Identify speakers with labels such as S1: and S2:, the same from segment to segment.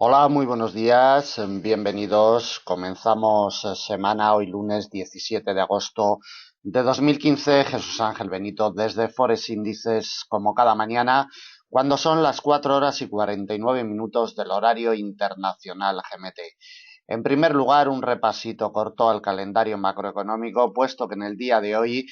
S1: Hola, muy buenos días, bienvenidos. Comenzamos semana hoy lunes 17 de agosto de 2015. Jesús Ángel Benito desde Forex Índices como cada mañana cuando son las 4 horas y 49 minutos del horario internacional GMT. En primer lugar, un repasito corto al calendario macroeconómico, puesto que en el día de hoy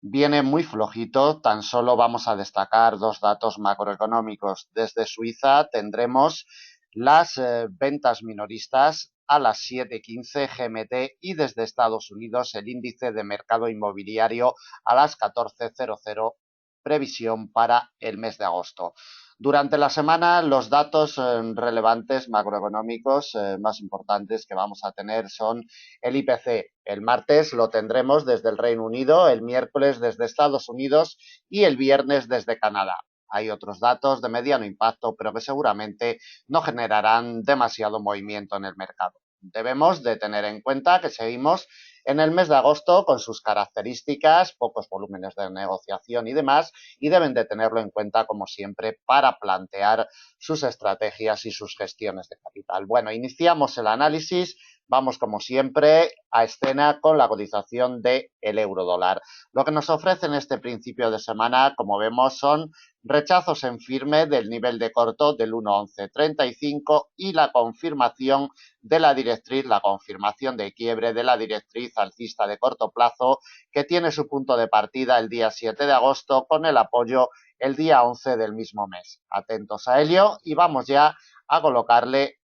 S1: viene muy flojito. Tan solo vamos a destacar dos datos macroeconómicos. Desde Suiza tendremos las ventas minoristas a las 7:15 GMT y desde Estados Unidos el índice de mercado inmobiliario a las 14:00, previsión para el mes de agosto. Durante la semana, los datos relevantes macroeconómicos más importantes que vamos a tener son el IPC. El martes lo tendremos desde el Reino Unido, el miércoles desde Estados Unidos y el viernes desde Canadá. Hay otros datos de mediano impacto, pero que seguramente no generarán demasiado movimiento en el mercado. Debemos de tener en cuenta que seguimos en el mes de agosto con sus características, pocos volúmenes de negociación y demás, y deben de tenerlo en cuenta como siempre para plantear sus estrategias y sus gestiones de capital. Bueno, iniciamos el análisis. Vamos, como siempre, a escena con la cotización del euro dólar. Lo que nos ofrece en este principio de semana, como vemos, son rechazos en firme del nivel de corto del 1,1135 y la confirmación de la directriz, la confirmación de quiebre de la directriz alcista de corto plazo, que tiene su punto de partida el día 7 de agosto con el apoyo el día 11 del mismo mes. Atentos a ello y vamos ya a colocarle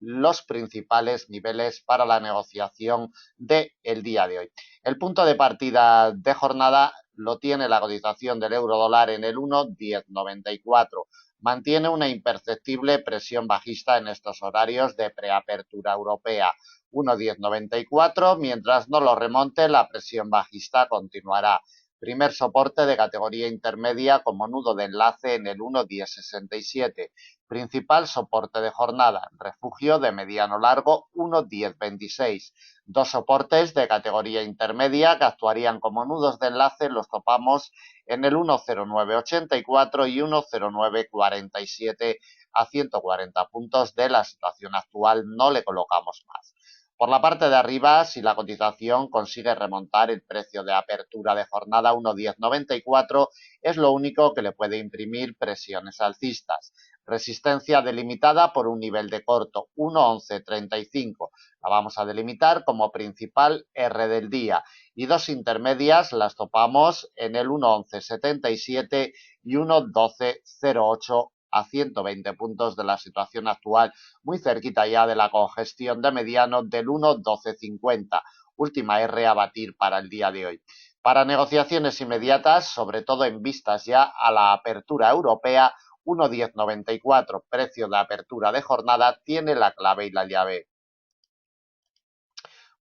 S1: los principales niveles para la negociación del día de hoy. El punto de partida de jornada lo tiene la cotización del euro dólar en el 1,1094. Mantiene una imperceptible presión bajista en estos horarios de preapertura europea. 1,1094, mientras no lo remonte, la presión bajista continuará. Primer soporte de categoría intermedia como nudo de enlace en el 1,1067. Principal soporte de jornada, refugio de mediano largo 1,1026. Dos soportes de categoría intermedia que actuarían como nudos de enlace los topamos en el 1,0984 y 1,0947. A 140 puntos de la situación actual no le colocamos más. Por la parte de arriba, si la cotización consigue remontar el precio de apertura de jornada 1,1094, es lo único que le puede imprimir presiones alcistas. Resistencia delimitada por un nivel de corto 1,1135. La vamos a delimitar como principal R del día. Y dos intermedias las topamos en el 1,1177 y 1,1208 a 120 puntos de la situación actual, muy cerquita ya de la congestión de mediano del 1,1250, última R a batir para el día de hoy. Para negociaciones inmediatas, sobre todo en vistas ya a la apertura europea, 1,1094, precio de apertura de jornada, tiene la clave y la llave.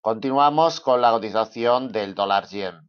S1: Continuamos con la cotización del dólar yen.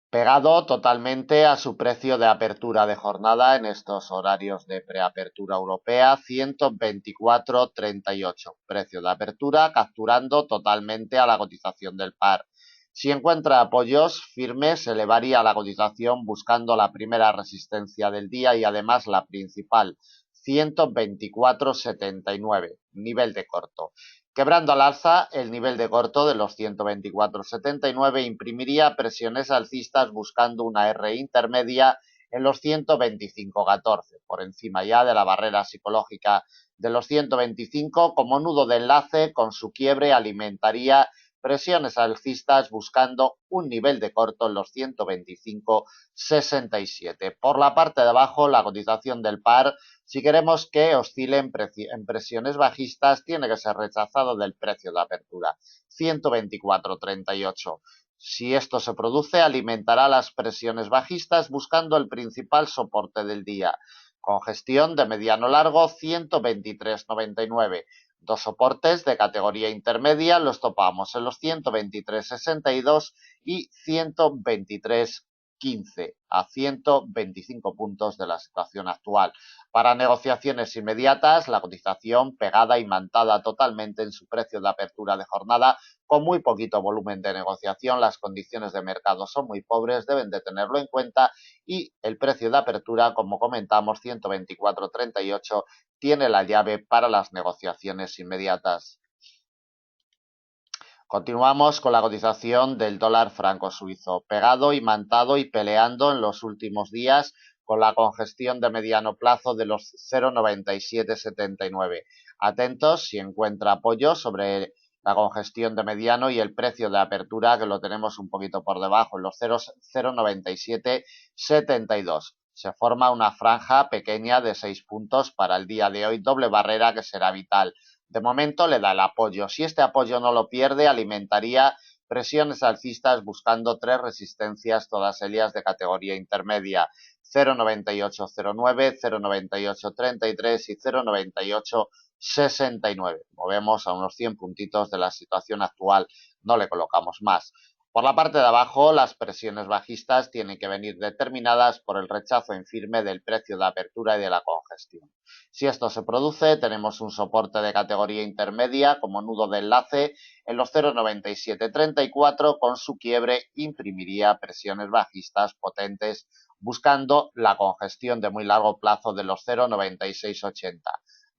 S1: Pegado totalmente a su precio de apertura de jornada en estos horarios de preapertura europea, 124,38. Precio de apertura capturando totalmente a la cotización del par. Si encuentra apoyos firmes, elevaría la cotización buscando la primera resistencia del día y además la principal, 124,79, nivel de corto. Quebrando al alza, el nivel de corto de los 124,79 imprimiría presiones alcistas buscando una R intermedia en los 125,14, por encima ya de la barrera psicológica de los 125. Como nudo de enlace, con su quiebre alimentaría presiones alcistas buscando un nivel de corto en los 125,67. Por la parte de abajo, la cotización del par, si queremos que oscile en presiones bajistas, tiene que ser rechazado del precio de apertura, 124,38. Si esto se produce, alimentará las presiones bajistas buscando el principal soporte del día. Congestión de mediano largo, 123,99. Dos soportes de categoría intermedia los topamos en los 123,62 y 123,40. 15 a 125 puntos de la situación actual. Para negociaciones inmediatas, la cotización pegada y mantada totalmente en su precio de apertura de jornada, con muy poquito volumen de negociación. Las condiciones de mercado son muy pobres, deben de tenerlo en cuenta, y el precio de apertura, como comentamos, 124,38, tiene la llave para las negociaciones inmediatas. Continuamos con la cotización del dólar franco suizo, pegado y mantado y peleando en los últimos días con la congestión de mediano plazo de los 0,9779. Atentos si encuentra apoyo sobre la congestión de mediano y el precio de apertura, que lo tenemos un poquito por debajo, en los 0,9772. Se forma una franja pequeña de 6 puntos para el día de hoy, doble barrera que será vital. De momento le da el apoyo. Si este apoyo no lo pierde, alimentaría presiones alcistas buscando tres resistencias, todas ellas de categoría intermedia: 0,9809, 0,9833 y 0,9869. Movemos a unos 100 puntitos de la situación actual, no le colocamos más. Por la parte de abajo, las presiones bajistas tienen que venir determinadas por el rechazo en firme del precio de apertura y de la congestión. Si esto se produce, tenemos un soporte de categoría intermedia como nudo de enlace en los 0,9734, con su quiebre imprimiría presiones bajistas potentes buscando la congestión de muy largo plazo de los 0,9680.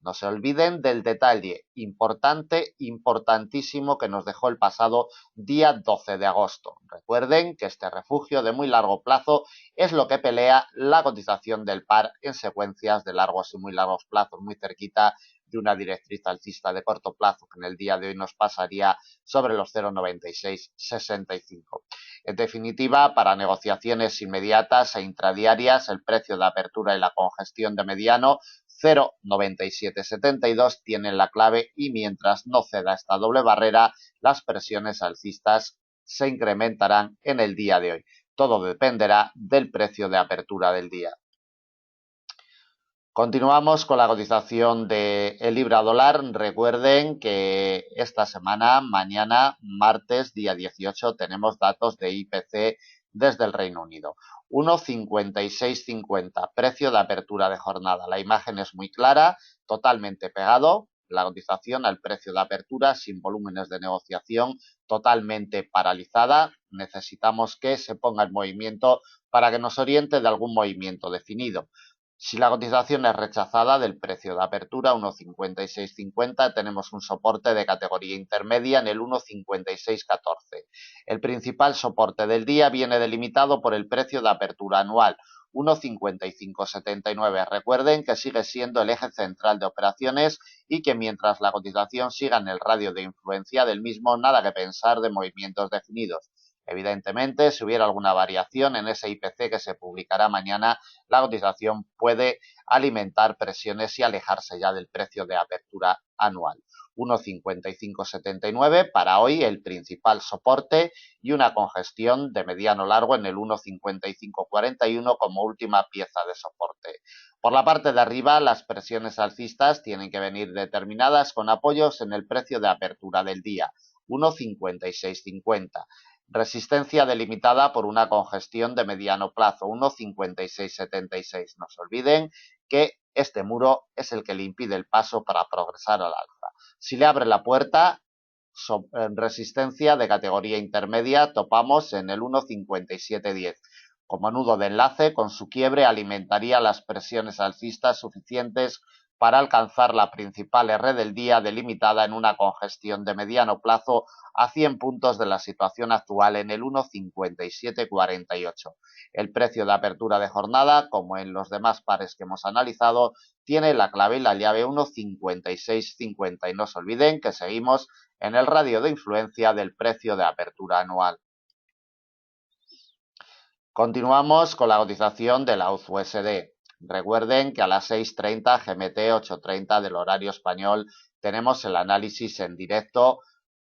S1: No se olviden del detalle importante, importantísimo, que nos dejó el pasado día 12 de agosto. Recuerden que este refugio de muy largo plazo es lo que pelea la cotización del par en secuencias de largos y muy largos plazos, muy cerquita de una directriz alcista de corto plazo que en el día de hoy nos pasaría sobre los 0,9665. En definitiva, para negociaciones inmediatas e intradiarias, el precio de apertura y la congestión de mediano 0,9772 tienen la clave, y mientras no ceda esta doble barrera, las presiones alcistas se incrementarán en el día de hoy. Todo dependerá del precio de apertura del día. Continuamos con la cotización del libra dólar. Recuerden que esta semana, mañana, martes, día 18, tenemos datos de IPC desde el Reino Unido. 1,5650, precio de apertura de jornada. La imagen es muy clara, totalmente pegado. La cotización al precio de apertura, sin volúmenes de negociación, totalmente paralizada. Necesitamos que se ponga en movimiento para que nos oriente de algún movimiento definido. Si la cotización es rechazada del precio de apertura 1,5650, tenemos un soporte de categoría intermedia en el 1,5614. El principal soporte del día viene delimitado por el precio de apertura anual, 1,5579. Recuerden que sigue siendo el eje central de operaciones y que mientras la cotización siga en el radio de influencia del mismo, nada que pensar de movimientos definidos. Evidentemente, si hubiera alguna variación en ese IPC que se publicará mañana, la cotización puede alimentar presiones y alejarse ya del precio de apertura anual. 1,5579 para hoy, el principal soporte, y una congestión de mediano largo en el 1,5541 como última pieza de soporte. Por la parte de arriba, las presiones alcistas tienen que venir determinadas con apoyos en el precio de apertura del día, 1,5650. Resistencia delimitada por una congestión de mediano plazo, 1,5676. No se olviden que este muro es el que le impide el paso para progresar al alza. Si le abre la puerta, resistencia de categoría intermedia, topamos en el 1,5710. Como nudo de enlace, con su quiebre alimentaría las presiones alcistas suficientes para alcanzar la principal R del día, delimitada en una congestión de mediano plazo a 100 puntos de la situación actual en el 1,5748. El precio de apertura de jornada, como en los demás pares que hemos analizado, tiene la clave y la llave 1,5650, y no se olviden que seguimos en el radio de influencia del precio de apertura anual. Continuamos con la cotización de la USD. Recuerden que a las 6:30 GMT, 8:30 del horario español, tenemos el análisis en directo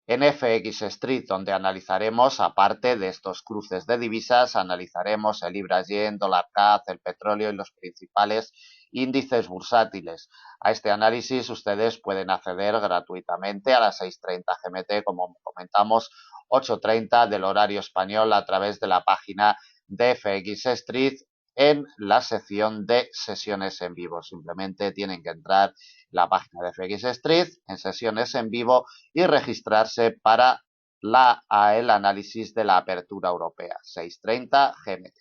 S1: en FX Street, donde analizaremos, aparte de estos cruces de divisas, analizaremos el libra-yen, dólar-CAD, el petróleo y los principales índices bursátiles. A este análisis ustedes pueden acceder gratuitamente a las 6:30 GMT, como comentamos, 8:30 del horario español, a través de la página de FX Street en la sección de sesiones en vivo. Simplemente tienen que entrar en la página de FX Street en sesiones en vivo y registrarse para el análisis de la apertura europea 6:30 GMT.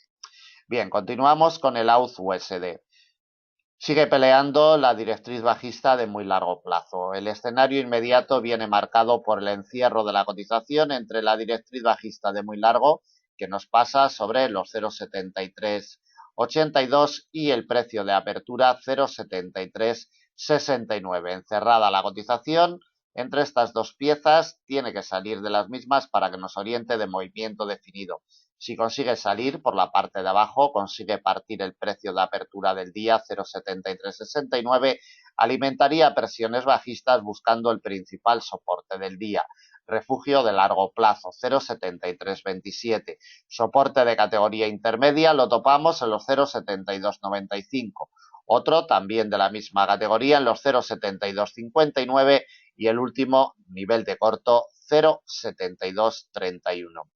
S1: Bien, continuamos con el AUD USD. Sigue peleando la directriz bajista de muy largo plazo. El escenario inmediato viene marcado por el encierro de la cotización entre la directriz bajista de muy largo, que nos pasa sobre los 0,7382 y el precio de apertura 0,7369. Encerrada la cotización entre estas dos piezas, tiene que salir de las mismas para que nos oriente de movimiento definido. Si consigue salir por la parte de abajo, consigue partir el precio de apertura del día 0,7369, alimentaría presiones bajistas buscando el principal soporte del día. Refugio de largo plazo 0,7327. Soporte de categoría intermedia lo topamos en los 0,7295. Otro también de la misma categoría en los 0,7259 y el último nivel de corto 0,7231.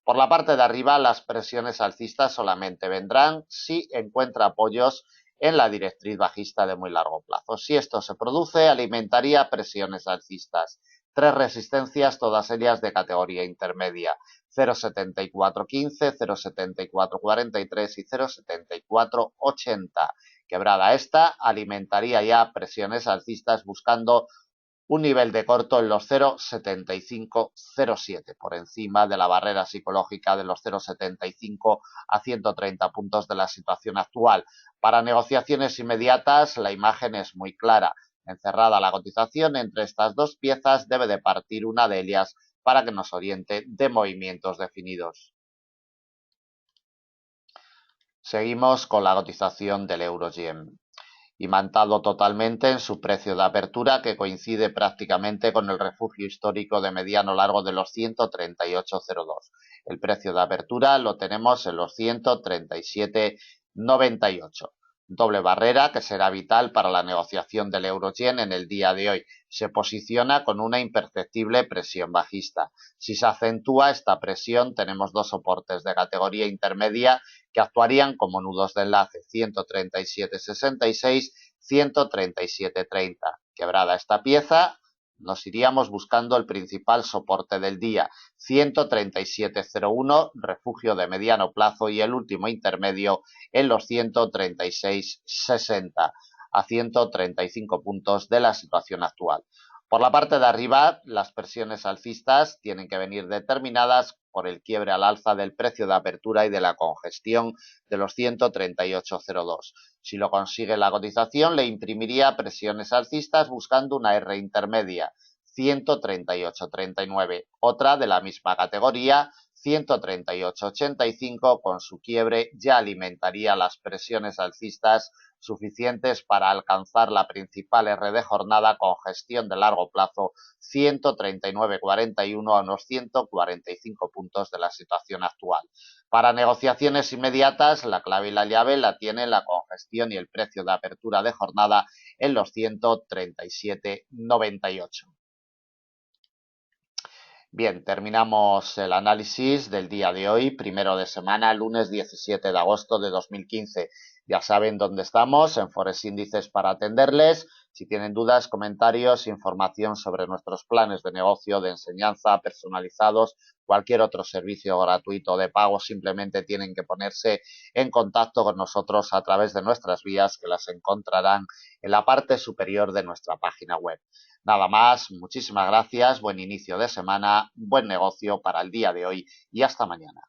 S1: Por la parte de arriba, las presiones alcistas solamente vendrán si encuentra apoyos en la directriz bajista de muy largo plazo. Si esto se produce, alimentaría presiones alcistas. Tres resistencias, todas ellas de categoría intermedia: 0,7415, 0,7443 y 0,7480. Quebrada esta, alimentaría ya presiones alcistas buscando un nivel de corto en los 0,7507, por encima de la barrera psicológica de los 0,75 a 130 puntos de la situación actual. Para negociaciones inmediatas, la imagen es muy clara. Encerrada la cotización entre estas dos piezas, debe de partir una de ellas para que nos oriente de movimientos definidos. Seguimos con la cotización del euro-yen, imantado totalmente en su precio de apertura, que coincide prácticamente con el refugio histórico de mediano largo de los 138,02. El precio de apertura lo tenemos en los 137,98. Doble barrera que será vital para la negociación del euro-yen en el día de hoy. Se posiciona con una imperceptible presión bajista. Si se acentúa esta presión, tenemos dos soportes de categoría intermedia que actuarían como nudos de enlace: 137,66, 137,30. Quebrada esta pieza, nos iríamos buscando el principal soporte del día, 137,01, refugio de mediano plazo, y el último intermedio en los 136,60, a 135 puntos de la situación actual. Por la parte de arriba, las presiones alcistas tienen que venir determinadas por el quiebre al alza del precio de apertura y de la congestión de los 138,02. Si lo consigue la cotización, le imprimiría presiones alcistas buscando una R intermedia, 138,39. Otra de la misma categoría, 138,85, con su quiebre ya alimentaría las presiones alcistas suficientes para alcanzar la principal R de jornada con gestión de largo plazo, 139,41, a unos 145 puntos de la situación actual. Para negociaciones inmediatas, la clave y la llave la tiene la congestión y el precio de apertura de jornada en los 137,98. Bien, terminamos el análisis del día de hoy, primero de semana, lunes 17 de agosto de 2015. Ya saben dónde estamos, en Forex Índices, para atenderles. Si tienen dudas, comentarios, información sobre nuestros planes de negocio, de enseñanza personalizados, cualquier otro servicio gratuito de pago, simplemente tienen que ponerse en contacto con nosotros a través de nuestras vías, que las encontrarán en la parte superior de nuestra página web. Nada más, muchísimas gracias, buen inicio de semana, buen negocio para el día de hoy y hasta mañana.